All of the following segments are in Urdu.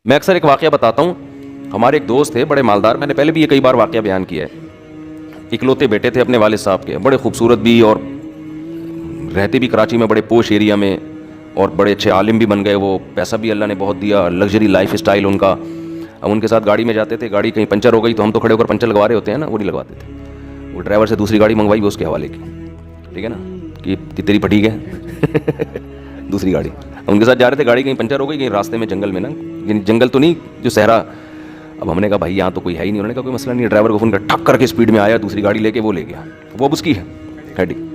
میں اکثر ایک واقعہ بتاتا ہوں. ہمارے ایک دوست تھے بڑے مالدار, میں نے پہلے بھی یہ کئی بار واقعہ بیان کیا ہے. اکلوتے بیٹے تھے اپنے والد صاحب کے, بڑے خوبصورت بھی, اور رہتے بھی کراچی میں بڑے پوش ایریا میں, اور بڑے اچھے عالم بھی بن گئے وہ, پیسہ بھی اللہ نے بہت دیا, لگژری لائف اسٹائل ان کا. ہم ان کے ساتھ گاڑی میں جاتے تھے, گاڑی کہیں پنچر ہو گئی تو ہم تو کھڑے ہو کر پنچر لگوا رہے ہوتے ہیں نا, وہ نہیں لگواتے تھے. وہ ڈرائیور سے دوسری گاڑی منگوائی, وہ اس کے حوالے کی, ٹھیک ہے نا, کہ تیری پھٹی ہے دوسری گاڑی. ہم ان کے ساتھ جا رہے تھے, گاڑی کہیں پنچر ہو گئی کہیں راستے میں جنگل میں نا, جنگل تو نہیں جو صحرا. اب ہم نے کہا بھائی یہاں تو کوئی ہے ہی نہیں. انہوں نے کہا کوئی مسئلہ نہیں. ڈرائیور کو فون کر ٹھک کر کے اسپیڈ میں آیا, دوسری گاڑی لے کے وہ لے گیا, وہ اب اس کی ہے ہیڈنگ.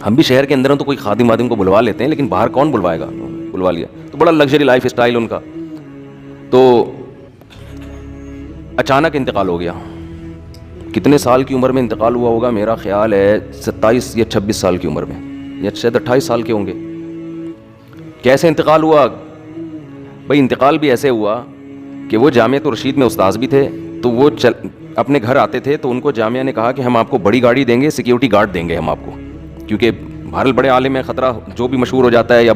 ہم بھی شہر کے اندر تو کوئی خادم وادم کو بلوا لیتے ہیں, لیکن باہر کون بلوائے گا, بلوا لیا. تو بڑا لگژری لائف اسٹائل ان کا. تو اچانک انتقال ہو گیا. کتنے سال کی عمر میں انتقال ہوا ہوگا, میرا خیال ہے 27 یا 26 سال کی عمر میں, یا شاید 28 سال کے ہوں گے. کیسے انتقال ہوا بھائی؟ انتقال بھی ایسے ہوا کہ وہ جامعۃ الرشید میں استاذ بھی تھے, تو وہ اپنے گھر آتے تھے تو ان کو جامعہ نے کہا کہ ہم آپ کو بڑی گاڑی دیں گے, سیکیورٹی گارڈ دیں گے ہم آپ کو, کیونکہ بہرحال بڑے عالم ہے, خطرہ جو بھی مشہور ہو جاتا ہے یا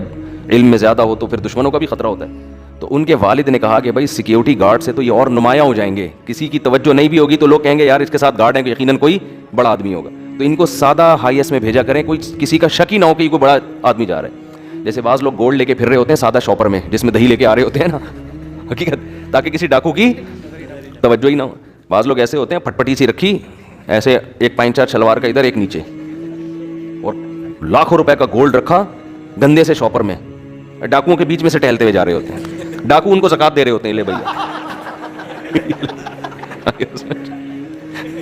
علم میں زیادہ ہو تو پھر دشمنوں کا بھی خطرہ ہوتا ہے. تو ان کے والد نے کہا کہ بھائی سیکیورٹی گارڈ سے تو یہ اور نمایاں ہو جائیں گے, کسی کی توجہ نہیں بھی ہوگی تو لوگ کہیں گے یار اس کے ساتھ گارڈ ہیں, یقیناً کوئی بڑا آدمی ہوگا. تو ان کو سادہ ہائی ایس میں بھیجا کریں, کوئی کسی کا شک ہی نہ ہو کہ کوئی بڑا آدمی جا رہا ہے. جیسے بعض لوگ گولڈ لے کے پھر رہے ہوتے ہیں سادہ شاپر میں, جس میں دہی لے کے آ رہے ہوتے ہیں نا, حقیقت, تاکہ کسی ڈاکو کی توجہ ہی نہ ہو. بعض لوگ ایسے ہوتے ہیں پھٹپٹی سی رکھی ایسے, ایک 5-4 شلوار کا ادھر ایک نیچے, اور لاکھوں روپے کا گولڈ رکھا گندے سے شاپر میں, ڈاکوؤں کے بیچ میں سے ٹہلتے ہوئے جا رہے ہوتے ہیں. ڈاکو ان کو زکات دے رہے ہوتے ہیں, لے بھیا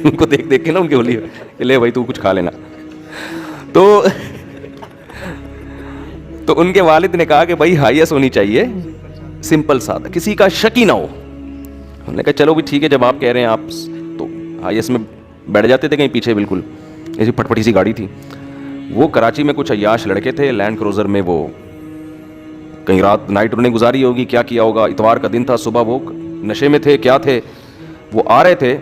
ان کو دیکھ دیکھ کے نا ان کی ہولی, لے بھائی تو کچھ کھا لینا. تو ان کے والد نے کہا کہ بھائی ہائی ایس ہونی چاہیے, سمپل سادہ, کسی کا شک ہی نہ ہو. انہوں نے کہا چلو بھی ٹھیک ہے, جب آپ کہہ رہے ہیں آپ, تو ہائی ایس میں بیٹھ جاتے تھے کہیں پیچھے, بالکل ایسی پھٹپٹی سی گاڑی تھی. وہ کراچی میں کچھ عیاش لڑکے تھے لینڈ کروزر میں, وہ کہیں رات نائٹ انہوں نے گزاری ہوگی, کیا کیا ہوگا, اتوار کا دن تھا, صبح وہ نشے میں تھے, کیا تھے, وہ آ رہے تھے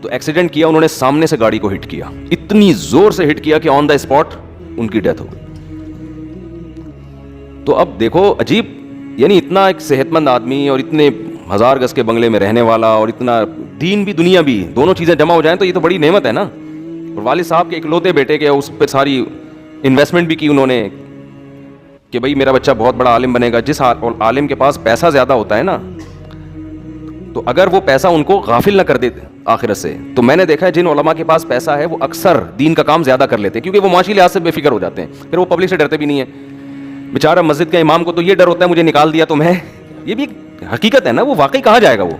تو ایکسیڈنٹ کیا انہوں نے, سامنے سے گاڑی کو ہٹ کیا, اتنی زور سے ہٹ کیا کہ آن دا اسپاٹ ان کی ڈیتھ ہو گئی. تو اب دیکھو عجیب, یعنی اتنا ایک صحت مند آدمی اور اتنے 1000 گز کے بنگلے میں رہنے والا, اور اتنا دین بھی دنیا بھی, دونوں چیزیں جمع ہو جائیں تو یہ تو بڑی نعمت ہے نا. اور والد صاحب کے اکلوتے بیٹے کے, اس پہ ساری انویسٹمنٹ بھی کی انہوں نے کہ بھئی میرا بچہ بہت بڑا عالم بنے گا. جس عالم کے پاس پیسہ زیادہ ہوتا ہے نا, تو اگر وہ پیسہ ان کو غافل نہ کر دیتے آخرت سے, تو میں نے دیکھا ہے جن علماء کے پاس پیسہ ہے وہ اکثر دین کا کام زیادہ کر لیتے ہیں, کیونکہ وہ معاشی لحاظ سے بے فکر ہو جاتے ہیں. پھر وہ پبلک سے ڈرتے بھی نہیں ہیں. بیچارہ مسجد کا امام کو تو یہ ڈر ہوتا ہے مجھے نکال دیا تو میں, یہ بھی حقیقت ہے نا, وہ واقعی کہاں جائے گا وہ,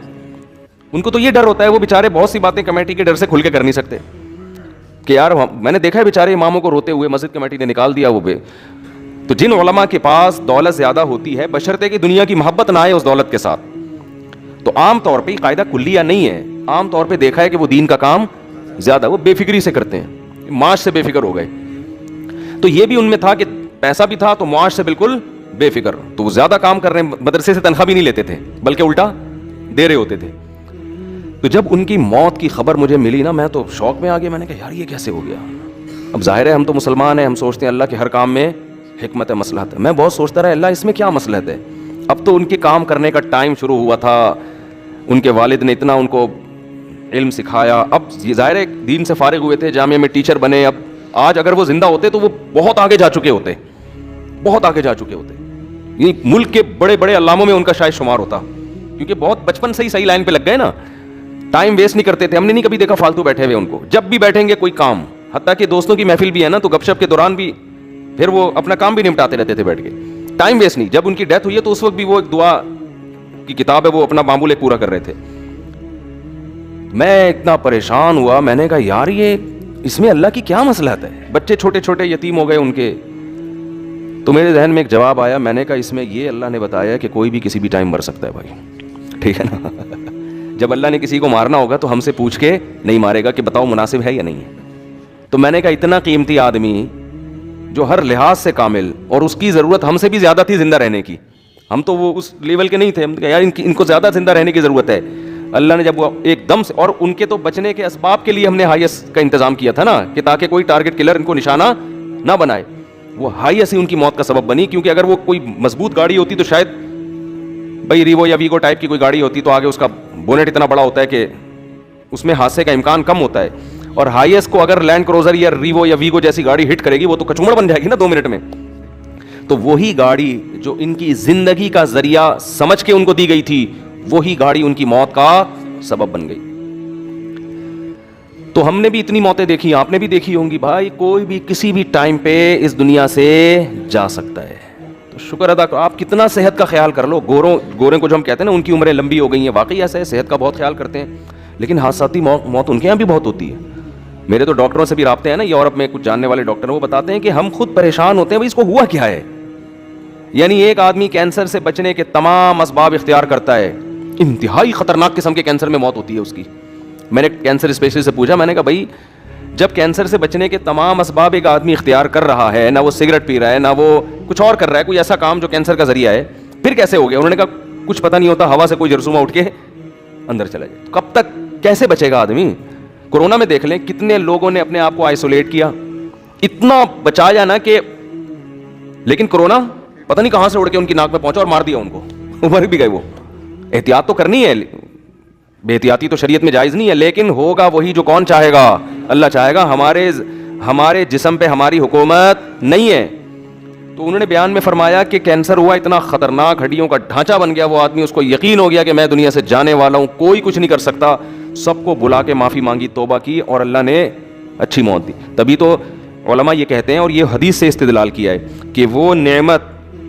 ان کو تو یہ ڈر ہوتا ہے. وہ بیچارے بہت سی باتیں کمیٹی کے ڈر سے کھل کے کر نہیں سکتے کہ یار, میں نے دیکھا ہے بیچارے اماموں کو روتے ہوئے مسجد کمیٹی نے نکال دیا وہ بے. تو جن علماء کے پاس دولت زیادہ ہوتی ہے, بشرطے کہ دنیا کی محبت نہ آئے اس دولت کے ساتھ, تو عام طور پہ قاعدہ کلیہ نہیں ہے, عام طور پہ دیکھا ہے کہ وہ دین کا کام زیادہ, وہ بے فکری سے کرتے ہیں, معاش سے بے فکر ہو گئے. تو یہ بھی ان میں تھا کہ پیسہ بھی تھا تو معاش سے بالکل بے فکر, تو وہ زیادہ کام کر رہے ہیں, مدرسے سے تنخواہ بھی نہیں لیتے تھے بلکہ الٹا دے رہے ہوتے تھے. تو جب ان کی موت کی خبر مجھے ملی نا, میں تو شوق میں آ گیا. میں نے کہا یار یہ کیسے ہو گیا. اب ظاہر ہے ہم تو مسلمان ہیں, ہم سوچتے ہیں اللہ کے ہر کام میں حکمت ہے, مصلحت ہے. میں بہت سوچتا رہا اللہ اس میں کیا مصلحت ہے. اب تو ان کے کام کرنے کا ٹائم شروع ہوا تھا, ان کے والد نے اتنا ان کو علم سکھایا. اب ظاہر ہے دین سے فارغ ہوئے تھے, جامعہ میں ٹیچر بنے. اب آج اگر وہ زندہ ہوتے تو وہ بہت آگے جا چکے ہوتے, بہت آگے جا چکے ہوتے. یہ ملک کے بڑے بڑے علاموں میں ان کا شاید شمار ہوتا, کیونکہ بہت بچپن سے ہی صحیح لائن پہ لگ گئے نا, ٹائم ویسٹ نہیں کرتے تھے. ہم نے نہیں کبھی دیکھا فالتو بیٹھے ہوئے ان کو, جب بھی بیٹھیں گے کوئی کام, حتیٰ کہ دوستوں کی محفل بھی ہے نا تو گپ شپ کے دوران بھی پھر وہ اپنا کام بھی نمٹاتے رہتے تھے بیٹھ کے, ٹائم ویسٹ نہیں. جب ان کی ڈیتھ ہوئی ہے تو اس وقت بھی وہ ایک دعا کی کتاب ہے, وہ اپنا معمول ایک پورا کر رہے تھے. میں اتنا پریشان ہوا, میں نے کہا یار یہ اس میں اللہ کی کیا مصلحت ہے. بچے چھوٹے چھوٹے یتیم ہو گئے ان کے. تو میرے ذہن میں ایک جواب آیا, میں نے کہا اس میں یہ اللہ نے بتایا کہ کوئی بھی کسی بھی ٹائم مر سکتا ہے بھائی, ٹھیک ہے نا. جب اللہ نے کسی کو مارنا ہوگا تو ہم سے پوچھ کے نہیں مارے گا کہ بتاؤ مناسب ہے یا نہیں ہے. تو میں نے کہا اتنا قیمتی آدمی جو ہر لحاظ سے کامل, اور اس کی ضرورت ہم سے بھی زیادہ تھی زندہ رہنے کی, ہم تو وہ اس لیول کے نہیں تھے. ہم کہا یار ان کو زیادہ زندہ رہنے کی ضرورت ہے. اللہ نے جب وہ ایک دم سے, اور ان کے تو بچنے کے اسباب کے لیے ہم نے ہائیس کا انتظام کیا تھا نا, کہ تاکہ کوئی ٹارگٹ کلر ان کو نشانہ نہ بنائے. وہ ہائیس ہی ان کی موت کا سبب بنی, کیونکہ اگر وہ کوئی مضبوط گاڑی ہوتی تو شاید بھائی ریوو یا ویگو ٹائپ کی کوئی گاڑی ہوتی تو آگے اس کا بونٹ اتنا بڑا ہوتا ہے کہ اس میں حادثے کا امکان کم ہوتا ہے, اور ہائیسٹ کو اگر لینڈ کروزر یا ریوو یا ویگو جیسی گاڑی ہٹ کرے گی وہ تو کچومڑ بن جائے گی نا 2 منٹ میں. تو وہی گاڑی جو ان کی زندگی کا ذریعہ سمجھ کے ان کو دی گئی تھی, وہی گاڑی ان کی موت کا سبب بن گئی. تو ہم نے بھی اتنی موتیں دیکھی, آپ نے بھی دیکھی ہوں گی بھائی, کوئی بھی کسی بھی ٹائم پہ اس دنیا سے جا سکتا ہے. تو شکر ادا کرو, آپ کتنا صحت کا خیال کر لو. گورے کو جو ہم کہتے ہیں نا ان کی عمریں لمبی ہو گئی ہیں, واقعی ایسا ہے, صحت کا بہت خیال کرتے ہیں, لیکن حادثاتی موت ان کے یہاں بھی بہت ہوتی ہے. میرے تو ڈاکٹروں سے بھی رابطے ہیں نا یورپ میں, کچھ جاننے والے ڈاکٹر ہیں, وہ بتاتے ہیں کہ ہم خود پریشان ہوتے ہیں بھائی اس کو ہوا کیا ہے. یعنی ایک آدمی کینسر سے بچنے کے تمام اسباب اختیار کرتا ہے, انتہائی خطرناک قسم کے کینسر میں موت ہوتی ہے اس کی. میں نے کینسر اسپیشلسٹ سے پوچھا, میں نے کہا بھائی جب کینسر سے بچنے کے تمام اسباب ایک آدمی اختیار کر رہا ہے, نہ وہ سگریٹ پی رہا ہے, نہ وہ کچھ اور کر رہا ہے, کوئی ایسا کام جو کینسر کا ذریعہ ہے, پھر کیسے ہو گیا؟ انہوں نے کہا کچھ پتہ نہیں ہوتا, ہوا سے کوئی جرثومہ اٹھ کے اندر چلا جائے. کب تک کیسے بچے گا آدمی؟ کورونا میں دیکھ لیں کتنے لوگوں نے اپنے آپ کو آئسولیٹ کیا, اتنا بچایا نا کہ, لیکن کورونا پتہ نہیں کہاں سے اڑ کے ان کی ناک میں پہنچا اور مار دیا ان کو, مر بھی گئے وہ. احتیاط تو کرنی ہے, بے احتیاطی تو شریعت میں جائز نہیں ہے, لیکن ہوگا وہی جو کون چاہے گا, اللہ چاہے گا. ہمارے جسم پہ ہماری حکومت نہیں ہے. تو انہوں نے بیان میں فرمایا کہ کینسر ہوا, اتنا خطرناک ہڈیوں کا ڈھانچہ بن گیا وہ آدمی, اس کو یقین ہو گیا کہ میں دنیا سے جانے والا ہوں, کوئی کچھ نہیں کر سکتا. سب کو بلا کے معافی مانگی, توبہ کی, اور اللہ نے اچھی موت دی. تبھی تو علماء یہ کہتے ہیں, اور یہ حدیث سے استدلال کیا ہے, کہ وہ نعمت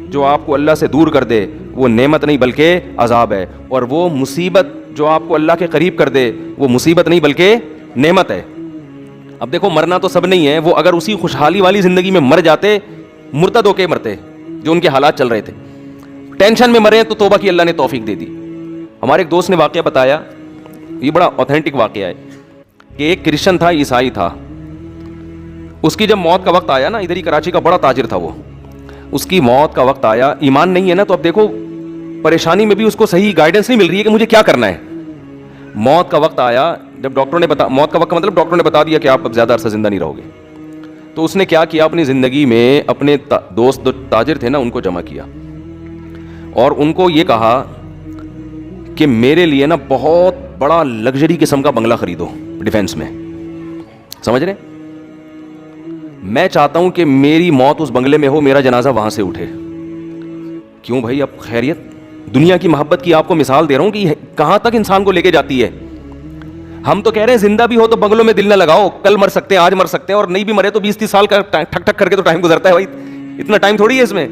جو آپ کو اللہ سے دور کر دے وہ نعمت نہیں بلکہ عذاب ہے, اور وہ مصیبت جو آپ کو اللہ کے قریب کر دے وہ مصیبت نہیں بلکہ نعمت ہے. اب دیکھو مرنا تو سب نہیں ہے, وہ اگر اسی خوشحالی والی زندگی میں مر جاتے, مرتد ہو کے مرتے, جو ان کے حالات چل رہے تھے, ٹینشن میں مرے, تو توبہ کی اللہ نے توفیق دے دی. ہمارے ایک دوست نے واقعہ بتایا, یہ بڑا اوتھینٹک واقعہ ہے, کہ ایک کرسچن تھا, عیسائی تھا, اس کی جب موت کا وقت آیا نا, ادھر ہی کراچی کا بڑا تاجر تھا وہ, اس کی موت کا وقت آیا, ایمان نہیں ہے نا, تو اب دیکھو پریشانی میں بھی اس کو صحیح گائیڈنس نہیں مل رہی ہے کہ مجھے کیا کرنا ہے. موت کا وقت آیا, جب ڈاکٹر نے موت کا وقت مطلب ڈاکٹر نے بتا دیا کہ آپ اب زیادہ عرصہ زندہ نہیں رہو گے, تو اس نے کیا کیا, اپنی زندگی میں اپنے دوست جو تاجر تھے نا ان کو جمع کیا, اور ان کو یہ کہا کہ میرے لیے نا بہت بڑا لگژری قسم کا بنگلہ خریدو ڈیفینس میں, سمجھ رہے, میں چاہتا ہوں کہ میری موت اس بنگلے میں ہو, میرا جنازہ وہاں سے اٹھے. کیوں بھائی, اب خیریت, دنیا کی محبت کی آپ کو مثال دے رہا ہوں کہ کہاں تک انسان کو لے کے جاتی ہے. ہم تو کہہ رہے ہیں زندہ بھی ہو تو بنگلوں میں دل نہ لگاؤ, کل مر سکتے ہیں, آج مر سکتے ہیں, اور نہیں بھی مرے تو 20-30 سال کا ٹھک ٹھک کر کے تو ٹائم گزرتا ہے بھائی, اتنا ٹائم تھوڑی ہے اس میں.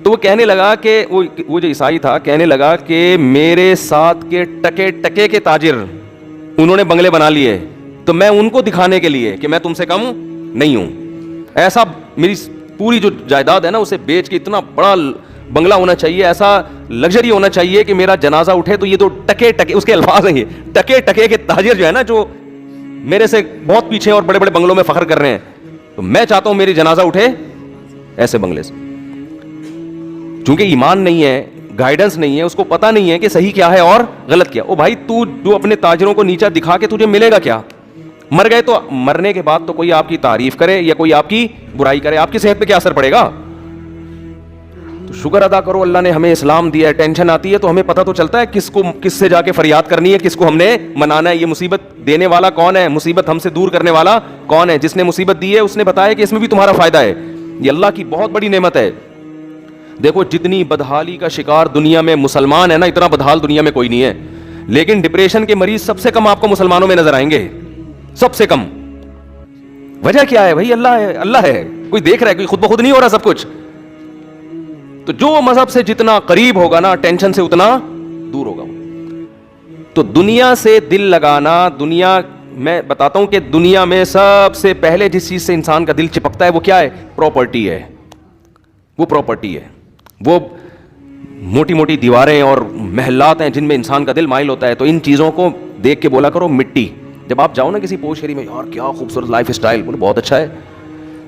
تو وہ کہنے لگا کہ وہ جو عیسائی تھا کہنے لگا کہ میرے ساتھ کے ٹکے ٹکے کے تاجر انہوں نے بنگلے بنا لیے, تو میں ان کو دکھانے کے لیے کہ میں تم سے کم نہیں ہوں, ایسا میری پوری جو جائیداد ہے نا اسے بیچ کے اتنا بڑا بنگلہ ہونا چاہیے, ایسا لگژری ہونا چاہیے کہ میرا جنازہ اٹھے. تو یہ تو ٹکے ٹکے, اس کے الفاظ ہیں, یہ ٹکے ٹکے کے تاجر جو ہے نا, جو میرے سے بہت پیچھے اور بڑے بڑے بنگلوں میں فخر کر رہے ہیں, تو میں چاہتا ہوں میری جنازہ اٹھے ایسے بنگلے سے. چونکہ ایمان نہیں ہے, گائیڈنس نہیں ہے, اس کو پتہ نہیں ہے کہ صحیح کیا ہے اور غلط کیا. او بھائی تو جو اپنے تاجروں کو نیچا دکھا کے تجھے ملے گا کیا؟ مر گئے تو مرنے کے بعد تو کوئی آپ کی تعریف کرے یا کوئی آپ کی برائی کرے, آپ کی صحت پہ کیا اثر پڑے گا؟ تو شکر ادا کرو اللہ نے ہمیں اسلام دیا ہے. ٹینشن آتی ہے تو ہمیں پتہ تو چلتا ہے کس سے جا کے فریاد کرنی ہے, کس کو ہم نے منانا ہے. یہ مصیبت دینے والا کون ہے, مصیبت ہم سے دور کرنے والا کون ہے؟ جس نے مصیبت دی ہے اس نے بتایا کہ اس میں بھی تمہارا فائدہ ہے. یہ اللہ کی بہت بڑی نعمت ہے. دیکھو جتنی بدحالی کا شکار دنیا میں مسلمان ہے نا, اتنا بدحال دنیا میں کوئی نہیں ہے, لیکن ڈپریشن کے مریض سب سے کم آپ کو مسلمانوں میں نظر آئیں گے, سب سے کم. وجہ کیا ہے بھائی؟ اللہ ہے, اللہ ہے, کوئی دیکھ رہا ہے, کوئی خود بخود نہیں ہو رہا سب کچھ. تو جو مذہب سے جتنا قریب ہوگا نا, ٹینشن سے اتنا دور ہوگا. تو دنیا سے دل لگانا, دنیا میں بتاتا ہوں کہ دنیا میں سب سے پہلے جس چیز سے انسان کا دل چپکتا ہے وہ کیا ہے؟ پراپرٹی ہے. وہ پراپرٹی ہے, وہ موٹی موٹی دیواریں اور محلات ہیں جن میں انسان کا دل مائل ہوتا ہے. تو ان چیزوں کو دیکھ کے بولا کرو مٹی. جب آپ جاؤ نا کسی پوش شہری میں, یار کیا خوبصورت لائف اسٹائل, بولے بہت اچھا ہے,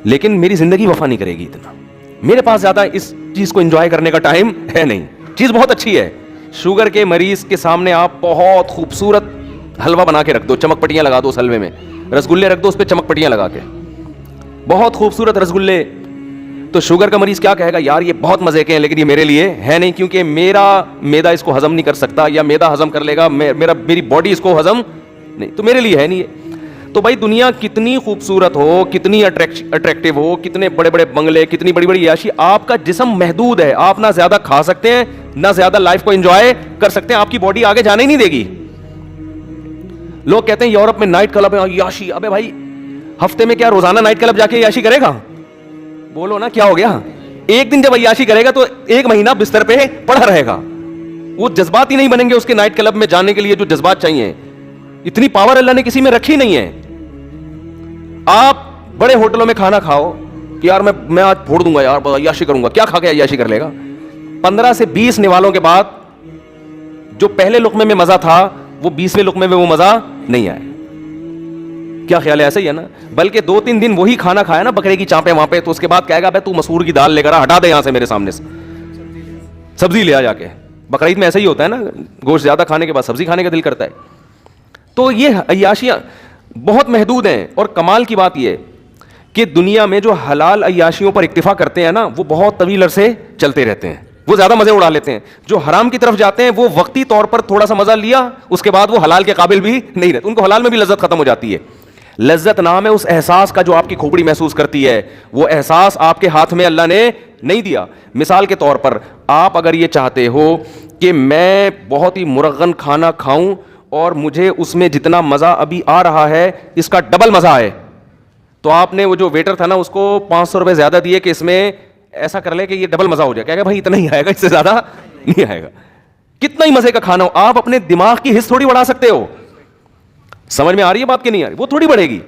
لیکن میری زندگی وفا نہیں کرے گی اتنا, میرے پاس زیادہ اس چیز کو انجوائے کرنے کا ٹائم ہے نہیں. چیز بہت اچھی ہے, شوگر کے مریض کے سامنے آپ بہت خوبصورت حلوہ بنا کے رکھ دو, چمک پٹیاں لگا دو اس حلوے میں, رسگلے رکھ دو اس پہ چمک پٹیاں لگا کے, بہت خوبصورت رسگلے. تو شوگر کا مریض کیا کہے گا, یار یہ بہت مزے کے ہیں لیکن یہ میرے لیے ہے نہیں, کیونکہ میرا میدا اس کو ہضم نہیں کر سکتا, یا میدا ہضم کر لے گا, میری باڈی اس کو ہضم نہیں, تو میرے لیے ہے نہیں ہے. تو بھائی دنیا کتنی خوبصورت ہو, کتنی اٹریکٹیو ہو, کتنے بڑے بڑے بنگلے, کتنی بڑی بڑی عیاشی, آپ کا جسم محدود ہے, آپ نہ زیادہ کھا سکتے ہیں نہ زیادہ لائف کو انجوائے کر سکتے ہیں, آپ کی باڈی آگے جانے ہی نہیں دے گی. لوگ کہتے ہیں یورپ میں نائٹ کلب ہے, عیاشی, ابے بھائی ہفتے میں کیا روزانہ نائٹ کلب جا کے عیاشی کرے گا؟ بولو نا کیا ہو گیا؟ ایک دن جب عیاشی کرے گا تو ایک مہینہ بستر پہ پڑا رہے گا, وہ جذبات ہی نہیں بنیں گے اس کے نائٹ کلب میں جانے کے لیے جو جذبات چاہیے. اتنی پاور اللہ نے کسی میں رکھی نہیں ہے. آپ بڑے ہوٹلوں میں کھانا کھاؤ کہ یار میں آج پھوڑ دوں گا, یار عیاشی کروں گا, کیا کھا کے عیاشی کر لے گا؟ 15 سے 20 نوالوں کے بعد جو پہلے لقمے میں مزہ تھا وہ 20ویں لقمے میں وہ مزہ نہیں آیا. کیا خیال ہے؟ ایسا ہی ہے نا. بلکہ 2-3 دن وہی کھانا کھایا نا بکرے کی چانپیں وہاں پہ, تو اس کے بعد کہے گا بھائی تو مسور کی دال لے کر ہٹا دے یہاں سے, میرے سامنے سے سبزی لے آ جا کے. بقرعید میں ایسا ہی ہوتا ہے نا, گوشت زیادہ کھانے کے بعد سبزی کھانے کا دل کرتا ہے. تو یہ عیاشیاں بہت محدود ہیں. اور کمال کی بات یہ کہ دنیا میں جو حلال عیاشیوں پر اکتفا کرتے ہیں نا وہ بہت طویل عرصے چلتے رہتے ہیں, وہ زیادہ مزے اڑا لیتے ہیں. جو حرام کی طرف جاتے ہیں وہ وقتی طور پر تھوڑا سا مزہ لیا, اس کے بعد وہ حلال کے قابل بھی نہیں رہتے, ان کو حلال میں بھی لذت ختم ہو جاتی ہے. لذت نام ہے اس احساس کا جو آپ کی کھوپڑی محسوس کرتی ہے, وہ احساس آپ کے ہاتھ میں اللہ نے نہیں دیا. مثال کے طور پر آپ اگر یہ چاہتے ہو کہ میں بہت ہی مرغن کھانا کھاؤں اور مجھے اس میں جتنا مزہ ابھی آ رہا ہے اس کا ڈبل مزہ آئے, تو آپ نے وہ جو ویٹر تھا نا اس کو 500 روپے زیادہ دیے کہ اس میں ایسا کر لے کہ یہ ڈبل مزہ ہو جائے. کہے گا بھائی اتنا ہی آئے گا, اس سے زیادہ نہیں آئے گا. کتنا ہی مزے کا کھانا ہو, آپ اپنے دماغ کی حص تھوڑی بڑھا سکتے ہو. سمجھ میں آ رہی ہے بات کہ نہیں آ رہی؟ وہ تھوڑی بڑھے گی.